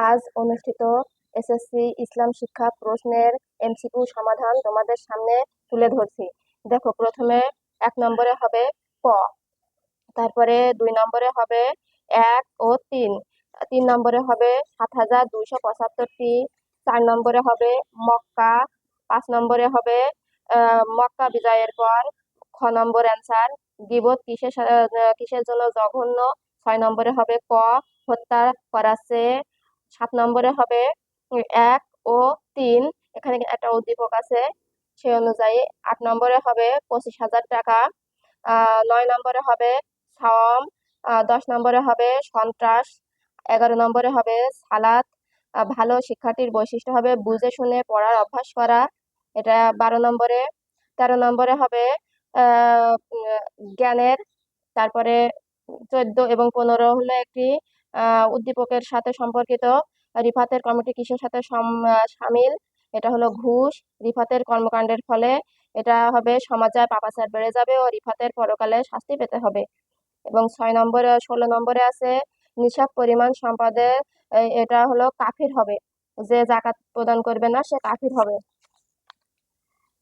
আজ অনুষ্ঠিত এসএসসি ইসলাম শিক্ষা প্রশ্নের এমসিকিউ সমাধান তোমাদের সামনে তুলে ধরছি। দেখো, প্রথমে 1 নম্বরে হবে ক, তারপরে 2 নম্বরে হবে 1 ও 3, 3 নম্বরে হবে 7275টি, 4 নম্বরে হবে মক্কা, 5 নম্বরে হবে মক্কা বিজয়ের পর। খ নম্বর অ্যান্সার গীবত কিসের জন্য জঘন্য। 6 নম্বরে হবে ক, হত্যা করাচ্ছে। 7 নম্বরে হবে 1 ও 3, এখানে একটা উদ্দীপক আছে সে অনুযায়ী। 8 নম্বরে হবে 25,000 টাকা। 9 নম্বরে হবে সাওম। 10 নম্বরে হবে সন্ত্রাস। 11 নম্বরে হবে সালাত। ভালো শিক্ষার্থীর বৈশিষ্ট্য হবে বুঝে শুনে পড়ার অভ্যাস করা, এটা 12 নম্বরে। 13 নম্বরে হবে জ্ঞানের। তারপরে 14 এবং 15 হলো একটি উদ্দীপকের সাথে সম্পর্কিত। রিফাতের কর্মটি কিসের সাথে সামিল, এটা হলো ঘুষ। রিফাতের কর্মকাণ্ডের ফলে এটা হবে সমাজে পাপাচার বেড়ে যাবে ও রিফাতের পরকালে শাস্তি পেতে হবে। এবং 16 নম্বরে আছে নিসাব পরিমাণ সম্পদের, এটা হলো কাফির হবে, যে জাকাত প্রদান করবে না সে কাফির হবে।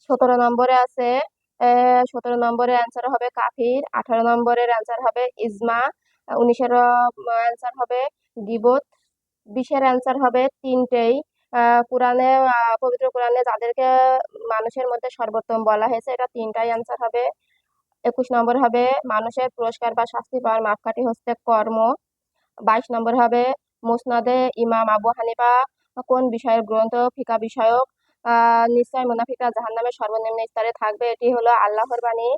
17 নম্বরে আছে 17 নম্বরের অ্যান্সার হবে কাফির। 18 নম্বরের অ্যান্সার হবে ইজমা। 19-এর অ্যান্সার হবে গীবত। 20-এর অ্যান্সার হবে তিনটেই। কোরআনে, পবিত্র কোরআনে যাদেরকে মানুষের মধ্যে সর্বোত্তম বলা হয়েছে, এটা তিনটাই অ্যান্সার হবে। 21 নম্বর হবে মানুষের পুরস্কার বা শাস্তি পাওয়ার মাপকাঠি হচ্ছে কর্ম। 22 নম্বর হবে মুসনাদে ইমাম আবু হানিফা কোন বিষয়ের গ্রন্থ, ফিকা বিষয়ক। নিশ্চয় মুনাফিকরা জাহান্নামের সর্বনিম্ন স্তরে থাকবে, এটি হলো আল্লাহর বাণী।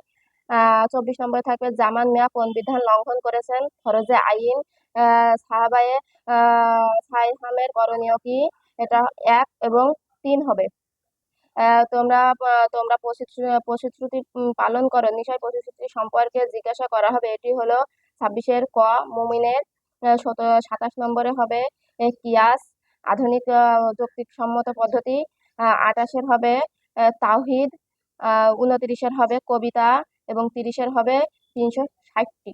24 নম্বরে থাকবে জামান মিয়া কোন বিধান লঙ্ঘন করেছেন, ফরজে আইন। সাহাবায়ে সাইহামের করণীয় কি, এটা 1 এবং 3 হবে। তোমরা তোমরা প্রতিশ্রুতি পালন করো, নিশ্চয় প্রতিশ্রুতি সম্পর্কে জিজ্ঞাসা করা হবে, এটি হলো 26-এর ক, মুমিনের। 27 নম্বরে হবে কিয়াস, আধুনিক যৌক্তিক সম্মত পদ্ধতি। 28-এর হবে তাওহীদ। 29-এর হবে কবিতা এবং 30-এর হবে 360টি।